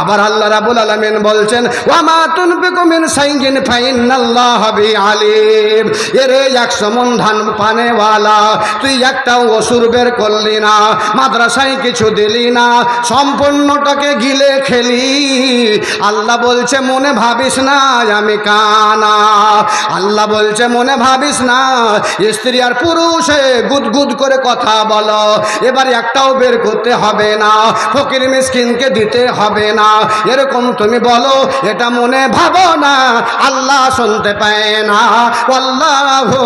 আবার আল্লাহ রাব্বুল আলামিন বলছেন ওয়া মা তুনফিকু মিন শাইইন ফাইন্নাল্লাহা বিআলিম। এরে 100 মণ ধান পানেওয়ালা, তুই একটাও অসুর বের করলি না, মাদ্রাসায় কিছু দিলি না, সম্পূর্ণটাকে গিলে খেলি। আল্লাহ বলছে মনে ভাবিস না আমি কানা। আল্লাহ বলছে মনে ভাবিস না স্ত্রী আর পুরুষে গুদগুদ করে কথা বলো, এবার একটাও বের করতে হবে না, ফকির মিসকিনকে দিতে হবে না, এরকম তুমি বলো, এটা মনে ভাবো না আল্লাহ শুনতে পায় না। আল্লাহু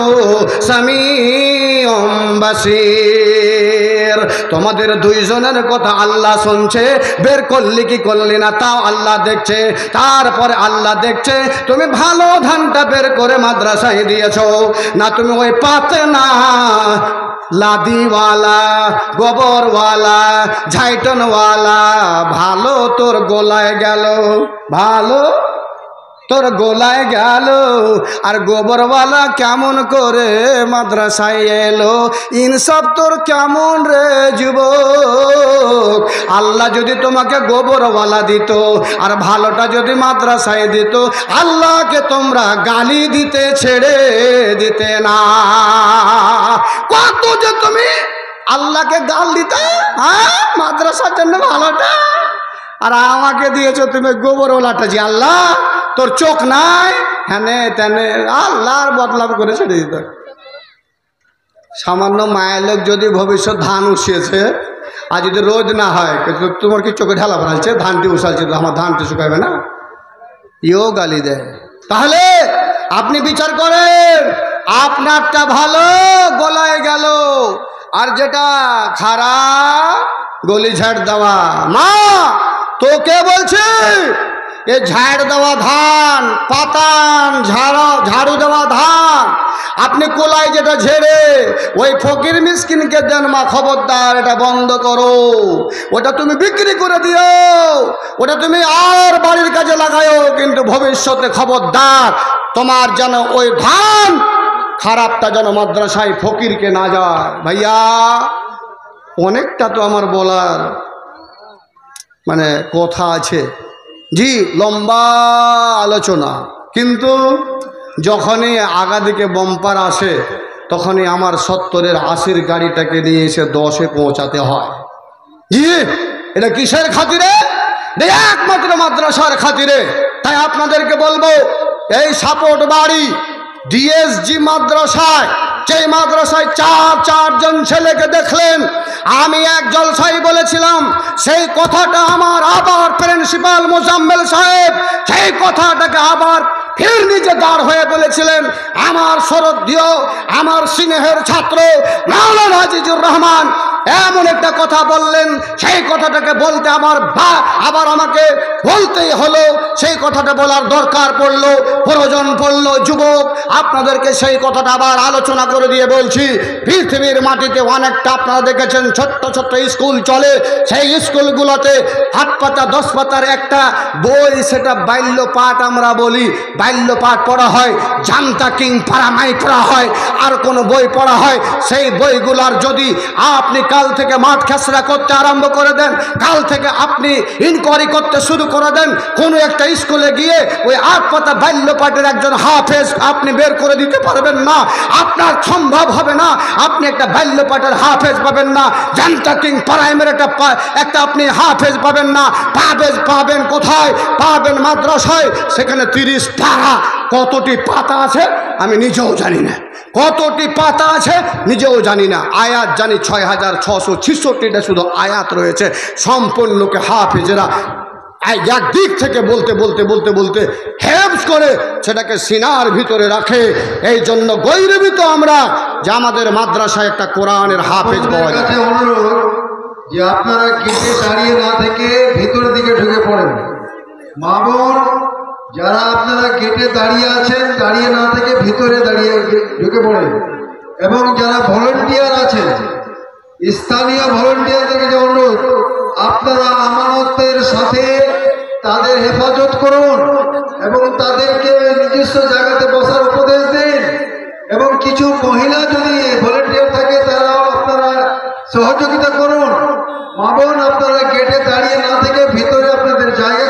সামিউম বাসীর। তোমাদের দুইজনের কথা আল্লাহ শুনছে, বের করলি কি করলি না তাও আল্লাহ দেখছে। তারপরে আল্লাহ দেখছে তুমি ভালো ধানটা বের করে মাদ্রাসায় দিয়েছো না, তুমি ওই পাতে না লাদিওয়ালা গোবরওয়ালা ঝাইটনওয়ালা ভালো তোর গোলায় গেল, ভালো তোর গোলায় গেল, আর গোবরওয়ালা কেমন করে মাদ্রাসায় এলো। ইনসাফ তোর কেমন রে যুবক। আল্লাহ যদি তোমাকে গোবরওয়ালা দিত আর ভালোটা যদি মাদ্রাসায় দিত, আল্লাহকে তোমরা গালি দিতে ছেড়ে দিতে না। কত যে তুমি আল্লাহকে গাল দিতে, হ্যাঁ মাদ্রাসার জন্য ভালোটা, আর আমাকে দিয়েছো তুমি গোবরওয়ালাটা। যে আল্লাহ তোর চোখ নাই, হ্যানে তেনে আল্লাহর বদলাম করে ছেড়ে দিত। সামান্য মায়ের লোক যদি ভবিষ্যৎ ধান উঠিয়েছে আর যদি রোদ না হয়, তোমার কি চোখে ঢালা বানাচ্ছে, ধানটি উছালছে, আমার ধানটি শুকাবে না, ইও গালি দেয়। তাহলে আপনি বিচার করেন, আপনারটা ভালো গলায় গেল, আর যেটা খারাপ গলি ঝাড় দেওয়া। মা তোকে বলছে এ ঝাড় দেওয়া ধান, পাতান ঝাড়ু দেওয়া ধান, আপনি কোলায় যেটা ঝেড়ে ওই ফকির মিসকিনকে দেন, মা খবরদার এটা বন্ধ করো, ওটা তুমি বিক্রি করে দিও, ওটা তুমি আর বাড়ির কাজে লাগাও, কিন্তু ভবিষ্যতে খবরদার তোমার যেন ওই ধান খারাপটা যেন মাদ্রাসায় ফকিরকে না যায়। ভাইয়া অনেকটা তো আমার বলার মানে কথা আছে, জি লম্বা আলোচনা, কিন্তু যখনই আগা দিকে বাম্পার আসে তখনই আমার 70-এর 80-র গাড়িটাকে নিয়ে এসে 10-এ পৌঁছাতে হয়। জি এটা কিসের খাতিরে? একমাত্র মাদ্রাসার খাতিরে। তাই আপনাদেরকে বলবো, এই সাপোর্ট বাড়ি ডিএসজি মাদ্রাসায়, যে মাদ্রাসায় চারজন ছেলেকে দেখলেন, আমি এক জলসায় বলেছিলাম, সেই কথাটা আমার আবার প্রিন্সিপাল মোজাম্মেল সাহেব সেই কথাটাকে আবার ফের নিজে দাঁড় হয়ে বলেছিলেন। আমার শ্রদ্ধেয়, আমার স্নেহের ছাত্র মাওলানা আজিজুর রহমান এমন একটা কথা বললেন, সেই কথাটাকে বলতে আবার আমাকে বলতেই হলো, সেই কথাটা বলার দরকার পড়লো, প্রয়োজন পড়লো। যুবক আপনাদেরকে সেই কথাটা আবার আলোচনা করে দিয়ে বলছি, পৃথিবীর মাটিতে অনেকটা আপনারা দেখেছেন ছোট্ট ছোট্ট স্কুল চলে, সেই স্কুলগুলোতে 8 পাতা 10 পাতার একটা বই, সেটা বাল্য পাঠ আমরা বলি, বাল্য পাঠ পড়া হয়, জানতা কিং পারামাই পড়া হয়, আর কোনো বই পড়া হয়। সেই বইগুলার যদি আপনি কাল থেকে মাঠ খেসরা করতে আরম্ভ করে দেন, কাল থেকে আপনি ইনকোয়ারি করতে শুরু করে দেন, কোনো একটা স্কুলে গিয়ে ওই 8 পাতা বাল্য পাঠের একজন হাফেজ আপনি বের করে দিতে পারবেন না, আপনার সম্ভব হবে না। আপনি একটা বাল্য পাঠের হাফেজ পাবেন না, জানতা কিং প্রাইমের একটা আপনি হাফেজ পাবেন না। পাবেন কোথায়? পাবেন মাদ্রাসায়, সেখানে 30 পারা। কতটি পাতা আছে আমি নিজেও জানি না, কতটি পাতা আছে নিজেও জানি না। আয়াত জানি 6666টা শুধু আয়াত রয়েছে। সম্পূর্ণকে হাফেজেরা একদিক থেকে বলতে বলতে বলতে বলতে হেফজ করে সেটাকে সিনার ভিতরে রাখে। এই জন্য গৌরবিত আমরা যে আমাদের মাদ্রাসায় একটা কোরআনের হাফেজ পাওয়া যায়। অনুরোধ যে আপনারা গেটে দাঁড়িয়ে না থেকে ভিতরের দিকে ঢুকে পড়েন। মা বোন যারা আপনারা গেটে দাঁড়িয়ে আছেন, দাঁড়িয়ে না থেকে ভিতরে দাঁড়িয়ে ঢুকে পড়েন। এবং যারা ভলেন্টিয়ার আছেন, স্থানীয় ভলেন্টিয়ারদেরকে যে অনুরোধ, আপনারা আমানতের সাথে তাদের হেফাজত করুন এবং তাদেরকে নিজস্ব জায়গাতে বসার উপদেশ দিন। এবং কিছু মহিলা যদি ভলেন্টিয়ার থাকে তারাও আপনারা সহযোগিতা করুন। মা বোন আপনারা গেটে দাঁড়িয়ে না থেকে ভিতরে আপনাদের জায়গা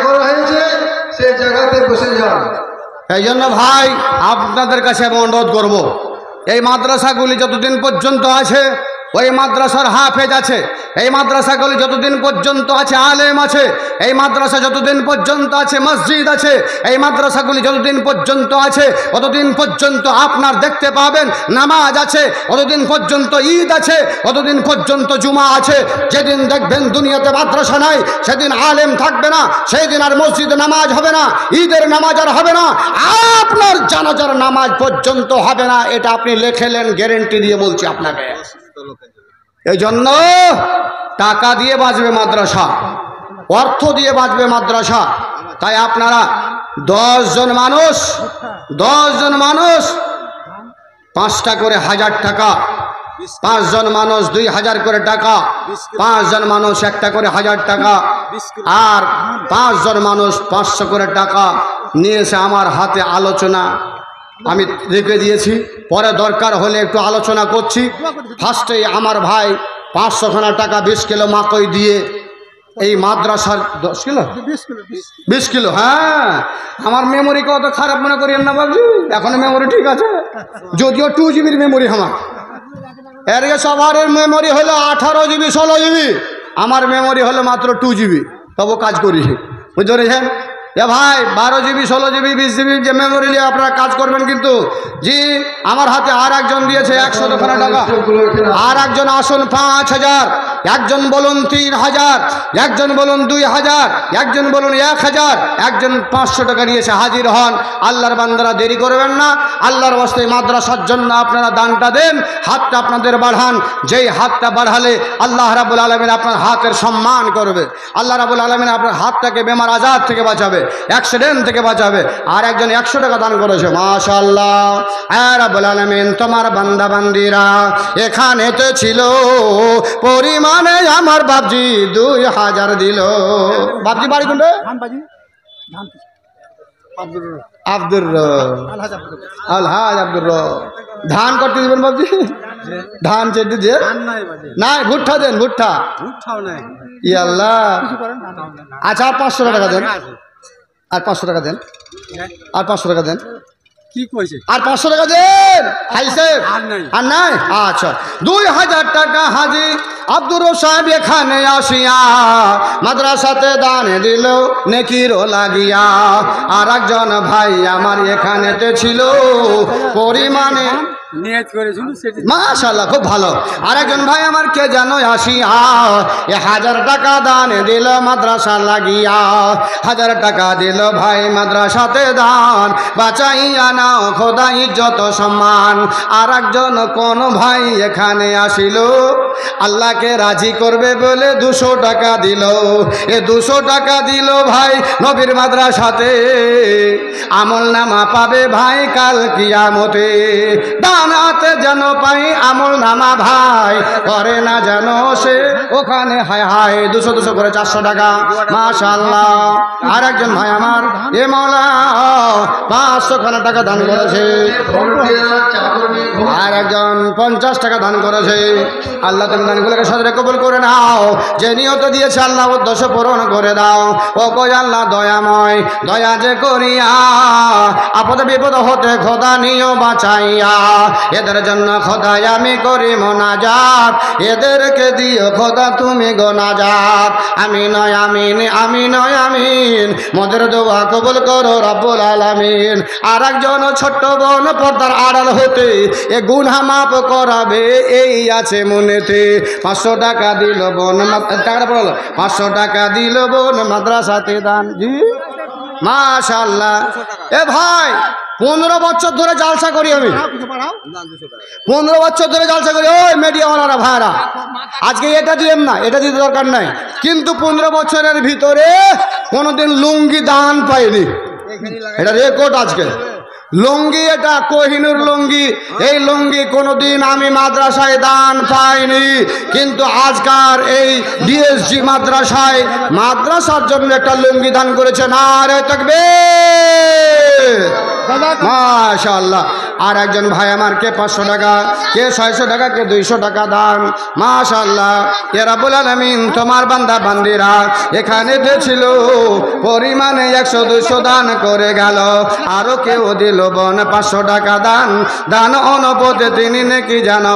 এই জন্য ভাই আপনাদের কাছে আমি অনুরোধ করব, এই মাদ্রাসাগুলি যতদিন পর্যন্ত আছে, ওই মাদ্রাসার হাফেজ আছে, এই মাদ্রাসাগুলি যতদিন পর্যন্ত আছে আলেম আছে, এই মাদ্রাসা যতদিন পর্যন্ত আছে মসজিদ আছে, এই মাদ্রাসাগুলি যতদিন পর্যন্ত আছে ততদিন পর্যন্ত আপনার দেখতে পাবেন নামাজ আছে, ততদিন পর্যন্ত ঈদ আছে, ততদিন পর্যন্ত জুমা আছে। যেদিন দেখবেন দুনিয়াতে মাদ্রাসা নাই, সেদিন আলেম থাকবে না, সেই দিন আর মসজিদে নামাজ হবে না, ঈদের নামাজ আর হবে না, আপনার জানাজার নামাজ পর্যন্ত হবে না। এটা আপনি লেখেলেন, গ্যারেন্টি দিয়ে বলছি আপনাকে। এই জন্য টাকা দিয়ে বাঁচবে মাদ্রাসা, অর্থ দিয়ে বাঁচবে মাদ্রাসা। তাই আপনারা 10 জন মানুষ 5টা করে 1000 টাকা, 5 জন মানুষ 2000 করে টাকা, 5 জন মানুষ 1টা করে 1000 টাকা, আর 5 জন মানুষ 500 করে টাকা নিয়ে এসে আমার হাতে আলোচনা আমি রেখে দিয়েছি। পরে দরকার হলে একটু আলোচনা করছি। ফার্স্টেই আমার ভাই 500 খানা টাকা 20 কিলো মাকই দিয়ে এই মাদ্রাসার 10 কিলো 20 কিলো, হ্যাঁ আমার মেমোরিকে অত খারাপ মনে করিয়েন না বাবু, এখন মেমোরি ঠিক আছে, যদিও 2 জিবির মেমোরি আমার। এর সবার মেমোরি হলো 18 জিবি 16 জিবি, আমার মেমোরি হলো মাত্র 2 জিবি, তবু কাজ করি। বুঝতে পেরেছেন? এ ভাই 12 জিবি 16 জিবি 20 জিবি যে মেমোরি নিয়ে আপনারা কাজ করবেন। কিন্তু জি আমার হাতে আর একজন দিয়েছে 100 টাকা, আর একজন আসুন 5000, একজন বলুন 3000, একজন বলুন 2000, একজন বলুন 1000, একজন 500 টাকা নিয়েছে। হাজির হন। আল্লাহর বান্দারা দেরি করবেন না, আল্লাহর ওয়াস্তে মাদ্রাসার জন্য আপনারা দানটা দেন, হাতটা আপনাদের বাড়ান। যেই হাতটা বাড়ালে আল্লাহ রাব্বুল আলামিন আপনার হাতের সম্মান করবে, আল্লাহ রাব্বুল আলামিন আপনার হাতটাকে বেমার আজাদ থেকে বাঁচাবে, অ্যাক্সিডেন্ট থেকে বাঁচাবে। আর একজন 100 টাকা দান করেছে, মাশাআল্লাহ। রাব্বুল আলামিন তোমার বান্দা বান্দিরা এখানে তো ছিল পরিমাণে আমার বাপজি 2000 দিল। বাপজি বাড়ি কোনটা? আব্দুর আলহাজ আব্দুর। ধান করতে দিবেন বাপজি? ধান চেটে দিয়ে নাই, ভুট্টা দেন, ভুট্টা ইয়াল্লাহ। আচ্ছা আর 500 টাকা দেন, আর 500 টাকা দেন, আর 500 টাকা দেন, আর 500 টাকা দেন। আর নাই? আচ্ছা 2000 টাকা হাজি আব্দুর সাহেব এখানে আসিয়া মাদ্রাসাতে দান দিল নেকিরও লাগিয়া। আর একজন ভাই আমার এখানেতে ছিল পরিমাণে মাশাআল্লাহ, খুব ভালো। আর একজন ভাই আমার কে জানো আসিয়া 1000 টাকা দান দিল মাদ্রাসা লাগিয়া, 1000 টাকা দিল ভাই মাদ্রাসাতে দান, বাঁচাইয়া নাও খোদা ইজ্জত সম্মান। আর একজন কোন ভাই এখানে আসিল আল্লাহকে রাজি করবে বলে 200 টাকা দিল। এ 200 টাকা দিল ভাই নবীর মাদ্রাসাতে, আমল নামা পাবে ভাই কাল কিয়ামতে। দানাতে যেন পাই আমল নামা ভাই, করে না যেন সে ওখানে হায় হায়। 200 করে 400 টাকা, মাশাআল্লাহ। আর একজন ভাই আমার এ মাওলা 500 খানা টাকা দান করেছে, আর একজন 50 টাকা দান করেছে। আল্লাহ তুমি দানগুলোকে সদরে কবুল করে নাও, যে নিয়ত দিয়েছে আল্লাহ উদ্দেশ্য পূরণ করে দাও। ও কই আল্লাহ দয়াময়, দয়া যে করিয়া আপদ বিপদ হতে খোদা নিও বাঁচাইয়া। এদের জন্য খোদাই আমি করি মোনাজাত, এদেরকে দিও খোদা তুমি গোনাজাত। আমিন আমিন আমিন আমিন, মোদের দোয়া কবুল করো রব্বুল আলামিন। আর একজন ছোট্ট বোন পর্দার আড়াল হতে এ গুনাহ মাফ করাবে এই আছে মনেতে। 500 টাকা দিল বোন, টাকাটা পড়লো, 500 টাকা দিল বোন মাদ্রাসাতে দান। জি মাশাআল্লাহ। এ ভাই 15 বছর ধরে জালসা করি আমি, 15 বছর ধরে জালসা করি। ওই মিডিয়াওয়ালারা ভাইরা আজকে এটা দিলাম না, এটা দিতে দরকার নাই, কিন্তু 15 বছরের ভিতরে কোনোদিন লুঙ্গি দান পাইনি, এটা রেকর্ড। আজকে লুঙ্গি, এটা কোহিনুর লুঙ্গি। এই লুঙ্গি কোনোদিন আমি মাদ্রাসায় দান পাইনি, কিন্তু আজকার এই ডিএসজি মাদ্রাসার জন্য একটা লুঙ্গি দান করেছে। নারে তাকবীর, মাশাআল্লাহ। আর একজন ভাই আমার কে 500 টাকা, কে 600 টাকা, কে 200 টাকা দান, মাশাআল্লাহ। ইয়া রাব্বুল আলামিন, তোমার বান্দা বান্দিরা এখানে দিয়েছিল পরিমাণে 100-200 দান করে গেল। আরো কেউ দিল 500 টাকা দান, দান অনুপদে তিনি নাকি জানো